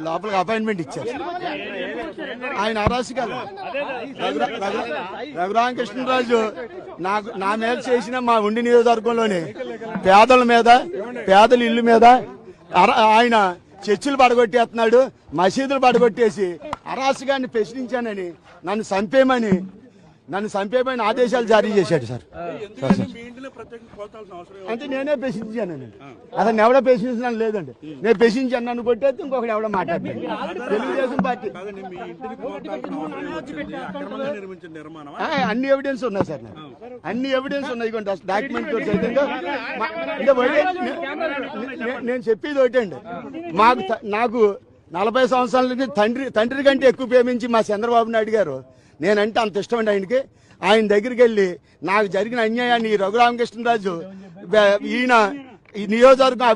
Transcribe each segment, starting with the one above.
లోపలికి అపాయింట్మెంట్ ఇచ్చారు. ఆయన అరాచకాలు రఘురామకృష్ణరాజు నా మీద చేసిన మా ఉండి నియోజకవర్గంలోనే పేదల మీద, పేదల ఇల్లు మీద ఆయన చర్చిలు పడగొట్టేస్తున్నాడు, మసీదులు పడగొట్టేసి అరాచకాన్ని ప్రశ్నించానని నన్ను చంపేమని ఆదేశాలు జారీ చేశాడు సార్. అంటే నేనే ప్రశ్నించానండి. అతను ఎవడో ప్రశ్నించడం లేదండి. నేను ప్రశ్నించాను, నన్ను కొట్టేస్తే ఇంకొకటి ఎవడో మాట్లాడతాడు. తెలుగుదేశం పార్టీ అన్ని ఎవిడెన్స్ ఉన్నాయి సార్, అన్ని ఎవిడెన్స్ ఉన్నాయి. డాక్యుమెంట్ నేను చెప్పేది ఒకటండి, నాకు 40 సంవత్సరాల నుంచి తండ్రి కంటే ఎక్కువ ప్రేమించి మా చంద్రబాబు నాయుడు గారు నేనంటే అంత ఇష్టం అండి ఆయనకి. ఆయన దగ్గరికి వెళ్ళి నాకు జరిగిన అన్యాయాన్ని రఘురామకృష్ణరాజు ఈయన ఈ నియోజకవర్గం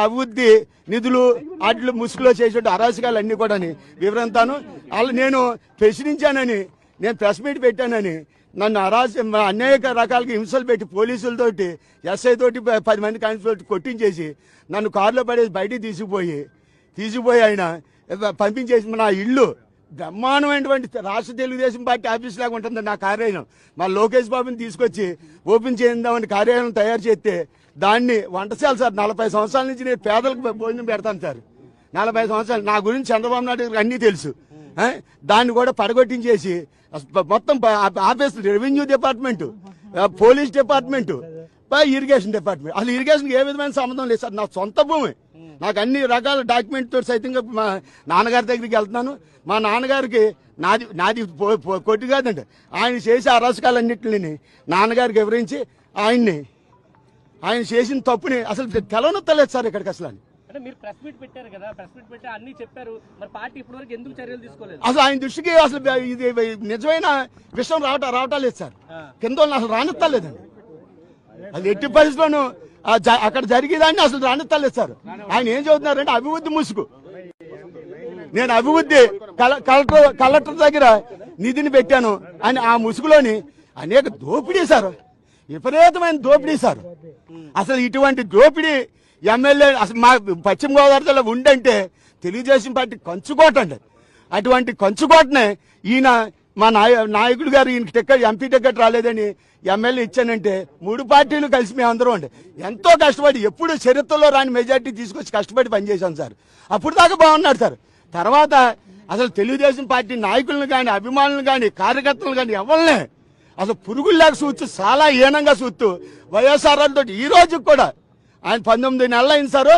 అభివృద్ధి నిధులు వాటిలో ముసుగులో చేసే అరాచకాలు అన్ని కూడా వివరంతాను. అలా నేను ప్రశ్నించానని, నేను ప్రెస్ మీట్ పెట్టానని నన్ను అనేక రకాలుగా హింసలు పెట్టి పోలీసులతోటి, ఎస్ఐ తోటి 10 మంది కానిస్టేబుల్ కొట్టించేసి నన్ను కారులో పడేసి బయటికి తీసుకుపోయి ఆయన పంపించేసి నా ఇల్లు బ్రహ్మాండమైనటువంటి రాష్ట్ర తెలుగుదేశం పార్టీ ఆఫీస్ లాగా ఉంటుంది నా కార్యాలయం. మా లోకేష్ బాబుని తీసుకొచ్చి ఓపెన్ చేద్దామని కార్యాలయం తయారు చేస్తే దాన్ని వంటశాల సార్. 40 సంవత్సరాల నుంచి నేను పేదలకు భోజనం పెడతాను సార్. 40 సంవత్సరాలు నా గురించి చంద్రబాబు నాయుడు గారికి అన్నీ తెలుసు. దాన్ని కూడా పడగొట్టించేసి మొత్తం office, revenue department, police department, irrigation department, అసలు ఇరిగేషన్కి ఏ విధమైన సంబంధం లేదు సార్. నా సొంత భూమి, నాకు అన్ని రకాల డాక్యుమెంట్ తోటి సైతంగా మా నాన్నగారి దగ్గరికి వెళ్తున్నాను. మా నాన్నగారికి నాది కొట్టి కాదండి, ఆయన చేసే అరాచకాలన్నింటినీ నాన్నగారికి వివరించి ఆయన చేసిన తప్పుని అసలు తెలవనొత్తలేదు సార్ ఇక్కడికి అసలు. అంటే మీరు ప్రెస్ మీట్ పెట్టారు కదా, ప్రెస్ మీట్ పెట్టి అన్ని చెప్పారు, మరి పార్టీ ఇప్పటివరకు ఎందుకు చర్యలు తీసుకోలేదు? అసలు ఆయన దృష్టికి అసలు ఇది నిజమైన విషయం రావటాలేదు సార్. కింద అసలు రానిత్తలేదండి. అది ఎట్టి పరిస్థితుల్లోనూ అక్కడ జరిగేదాన్ని అసలు రానిత్తలేదు సార్. ఆయన ఏం చదువుతున్నారంటే అభివృద్ధి ముసుగు. నేను అభివృద్ధి కలెక్టర్ దగ్గర నిధిని పెట్టాను అని ఆ ముసుగులోని అనేక దోపిడీ సార్, విపరీతమైన దోపిడీ సార్. అసలు ఇటువంటి దోపిడీ ఎమ్మెల్యే అసలు మా పశ్చిమ గోదావరి జిల్లా ఉండంటే తెలుగుదేశం పార్టీ కంచుకోట అండి. అటువంటి కంచుకోటనే ఈయన మా నాయకుడు గారు ఈయనకి టికెట్, ఎంపీ టికెట్ రాలేదని ఎమ్మెల్యే ఇచ్చానంటే 3 పార్టీలు కలిసి మేమందరం అండి ఎంతో కష్టపడి, ఎప్పుడు చరిత్రలో రాని మెజార్టీ తీసుకొచ్చి కష్టపడి పనిచేశాం సార్. అప్పుడు దాకా బాగున్నాడు సార్. తర్వాత అసలు తెలుగుదేశం పార్టీ నాయకులను కానీ, అభిమానులను కానీ, కార్యకర్తలను కానీ ఎవరినే అసలు పురుగుల్లాగా చూస్తూ, చాలా హీనంగా చూస్తూ వైఎస్ఆర్ తోటి ఈ రోజుకి కూడా ఆయన 19 నెలలు అయింది సార్.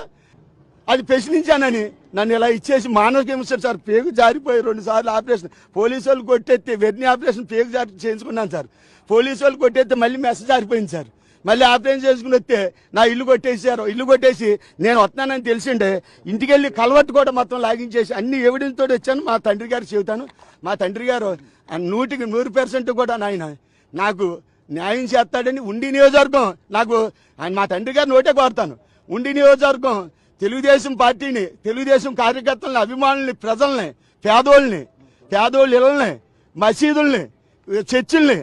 అది ప్రశ్నించానని నన్ను ఇలా ఇచ్చేసి మానసిక హింస సార్. పేగు జారిపోయి 2 సార్లు ఆపరేషన్, పోలీసు వాళ్ళు కొట్టేస్తే వెర్ని ఆపరేషన్ పేగు జారి చేయించుకున్నాను సార్. పోలీసు వాళ్ళు కొట్టేస్తే మళ్ళీ మెసేజ్ జారిపోయింది సార్. మళ్ళీ ఆపరేషన్ చేసుకుని వస్తే నా ఇల్లు కొట్టేసారు. ఇల్లు కొట్టేసి నేను వస్తున్నానని తెలిసిండే ఇంటికి వెళ్ళి కలవట్టు కూడా మొత్తం లాగించేసి అన్ని ఎవిడెన్స్ తోటి వచ్చాను. మా తండ్రి గారు చెబుతాను, మా తండ్రి గారు 100కి 100% కూడా నాయన నాకు న్యాయం చేస్తాడని ఉండి నియోజకవర్గం నాకు మా తండ్రి గారు నోటే కోరుతాను. ఉండి నియోజకవర్గం తెలుగుదేశం పార్టీని, తెలుగుదేశం కార్యకర్తలని, అభిమానుల్ని, ప్రజల్ని, పేదోళ్ళ ఇళ్ళని, మసీదుల్ని, చర్చిల్ని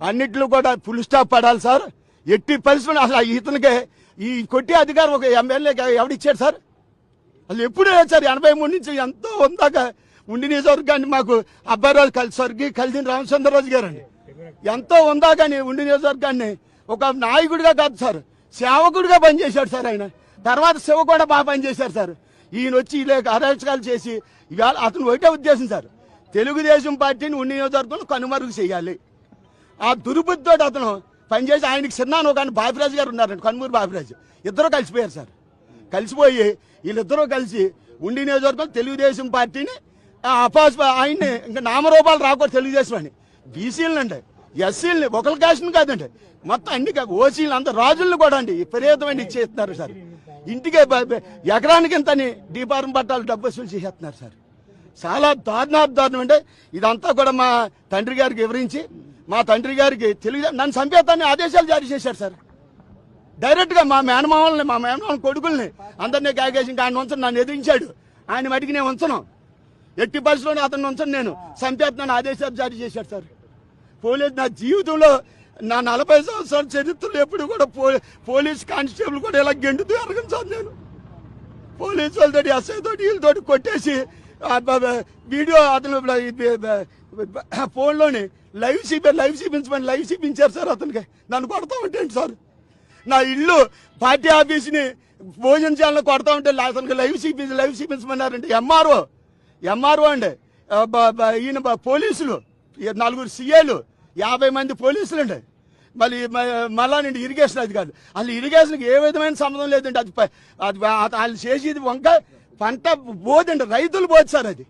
అన్నిట్లో కూడా ఫుల్ స్టాప్ పడాలి సార్. ఎట్టి పరిస్థితులు అసలు ఇతనికే ఈ కొట్టే అధికారం ఒక ఎమ్మెల్యే ఎవడిచ్చాడు సార్? అసలు ఎప్పుడు లేదు సార్. 83 నుంచి ఎంతో ఉందాక ఉండి నియోజకవర్గాన్ని మాకు అబ్బాయిరాజు స్వర్గీయ కలిదిన రామచంద్రరాజు గారండి ఎంతో ఉందా కానీ ఉండి నియోజకవర్గాన్ని ఒక నాయకుడిగా కాదు సార్, సేవకుడిగా పనిచేశాడు సార్. ఆయన తర్వాత శివ కూడా బాగా పనిచేశారు సార్. ఈయన వచ్చి ఇలా అరాచకాలు చేసి ఇవాళ అతను ఒకటే ఉద్దేశం సార్, తెలుగుదేశం పార్టీని ఉండి నియోజకవర్గంలో కనుమరుగు చేయాలి. ఆ దుర్బుద్ధితో అతను పనిచేసి ఆయనకి చిన్నాను ఒక బాపిరాజు గారు ఉన్నారండి, కనుమూరు బాపిరాజు, ఇద్దరు కలిసిపోయారు సార్. కలిసిపోయి వీళ్ళిద్దరూ కలిసి ఉండి నియోజకవర్గం తెలుగుదేశం పార్టీని ఆయన్ని ఇంకా నామరూపాలు రాకూడదు తెలుగుదేశం అని బీసీలనండి, ఎస్సీలని, ఒకరి కాస్ట్ని కాదండి, మొత్తం అన్ని ఓసీలు అందరూ రాజులను కూడా అండి విపరీతమైన ఇచ్చేస్తున్నారు సార్. ఇంటికే ఎకరానికి ఇంతని దీపారం పట్టాలు డబ్బు వసూలు చేసేస్తున్నారు సార్. చాలా దారుణం అంటే ఇదంతా కూడా మా తండ్రి గారికి వివరించి మా తండ్రి గారికి నన్ను చంపేస్తానని ఆదేశాలు జారీ చేశారు సార్. డైరెక్ట్గా మా మేనమామని కొడుకుల్ని అందరినీ కాకేసి ఆయన ఉంచను, నన్ను ఎదిరించాడు. ఆయన మటుకు నేను ఉంచను, ఎట్టి పరిస్థితుల్లోనే అతను ఉంచను, నేను చంపేస్తున్నాను ఆదేశాలు జారీ చేశారు సార్. పోలీసు నా జీవితంలో నా 40 సంవత్సరాల చరిత్రలో ఎప్పుడు కూడా పోలీస్ కానిస్టేబుల్ కూడా ఇలా గెంటుతూ ఎరగను సార్ నేను. పోలీసు వాళ్ళతోటి ఎస్ఐ తోటి వీళ్ళతోటి కొట్టేసి వీడియో అతను ఫోన్లోని లైవ్ చూపించారు సార్. అతనికి నన్ను కొడతా ఉంటాండి సార్. నా ఇల్లు పార్టీ ఆఫీస్ని భోజనశాలలో కొడతా ఉంటే అతనికి లైవ్ చూపించమన్నారండి. ఎంఆర్ఓ అండి, ఈయన పోలీసులు 4 సీఏలు 50 మంది పోలీసులు అండి. మళ్ళా నుండి ఇరిగేషన్ అధికారులు. అసలు ఇరిగేషన్కి ఏ విధమైన సంబంధం లేదండి. అది వాళ్ళు చేసేది వంక పంట పోదండి, రైతులు పోదు సార్. అది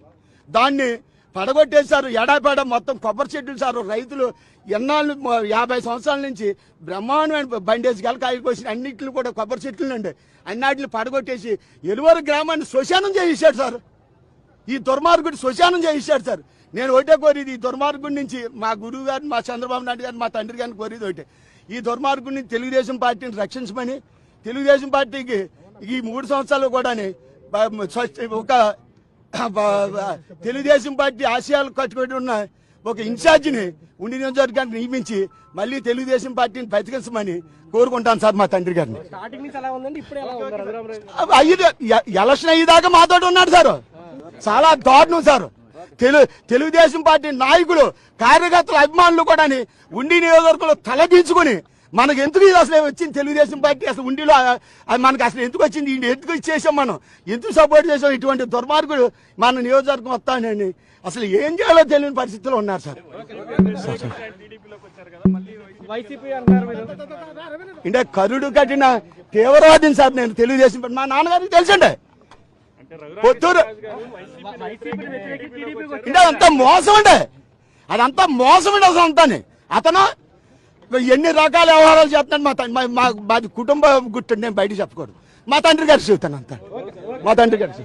దాన్ని పడగొట్టేశారు. ఎడాపేడ మొత్తం కొబ్బరి చెట్లు సార్. రైతులు ఎన్నాళ్ళు 50 సంవత్సరాల నుంచి బ్రహ్మాండమైన బండేసి కాయలు కోసిన అన్నింటిని కూడా కొబ్బరి చెట్లునండి అన్నిటిని పడగొట్టేసి ఎలువరు గ్రామాన్ని శ్మశానం చేయించాడు సార్. ఈ దుర్మార్గుడు శ్మశానం చేయించాడు సార్. నేను ఒకటే కోరేది ఈ దుర్మార్గుడి నుంచి, మా గురువు గారిని, మా చంద్రబాబు నాయుడు గారిని, మా తండ్రి గారిని కోరేది ఒకటే, ఈ దుర్మార్గుడిని తెలుగుదేశం పార్టీని రక్షించమని. తెలుగుదేశం పార్టీకి ఈ 3 సంవత్సరాలు కూడా ఒక తెలుగుదేశం పార్టీ ఆశయాలు కట్టుకొని ఉన్న ఒక ఇన్ఛార్జిని ఉండి నియోజకవర్గానికి నియమించి మళ్ళీ తెలుగుదేశం పార్టీని బతికించమని కోరుకుంటాను సార్ మా తండ్రి గారిని. స్టార్టింగ్ నుంచి అలా ఉందండి, ఇప్పుడే ఎలా ఉంది రఘురామరావు? ఎలక్షన్ అయ్యేదాకా మాతో ఉన్నాడు సార్. చాలా దారుణం సార్. తెలుగుదేశం పార్టీ నాయకులు, కార్యకర్తలు, అభిమానులు కూడా ఉండి నియోజకవర్గంలో తలదించుకుని మనకు ఎందుకు ఇది అసలు వచ్చింది తెలుగుదేశం పార్టీ, అసలు ఉండిలో మనకు అసలు ఎందుకు వచ్చింది, ఎందుకు ఇచ్చేసాం, మనం ఎందుకు సపోర్ట్ చేసాం, ఇటువంటి దుర్మార్గుడు మన నియోజకవర్గం వస్తానని అసలు ఏం చేయాలో తెలియని పరిస్థితిలో ఉన్నారు సార్. వైసీపీ అంటారు మీరు? అంటే కరుడు కట్టిన తీవ్రవాదిని సార్ నేను తెలుగుదేశం పార్టీ. మా నాన్నగారికి తెలుసండి. పొత్తూరు అంటే అదంతా మోసం అండి, అదంతా మోసం అండి అసలు అంతా. అతను ఎన్ని రకాల వ్యవహారాలు చేస్తున్నాడు. మాది కుటుంబ గుర్తుండి నేను బయట చెప్పకూడదు. మా తండ్రి గారికి చెబుతాను అంతా, మా తండ్రి గారికి.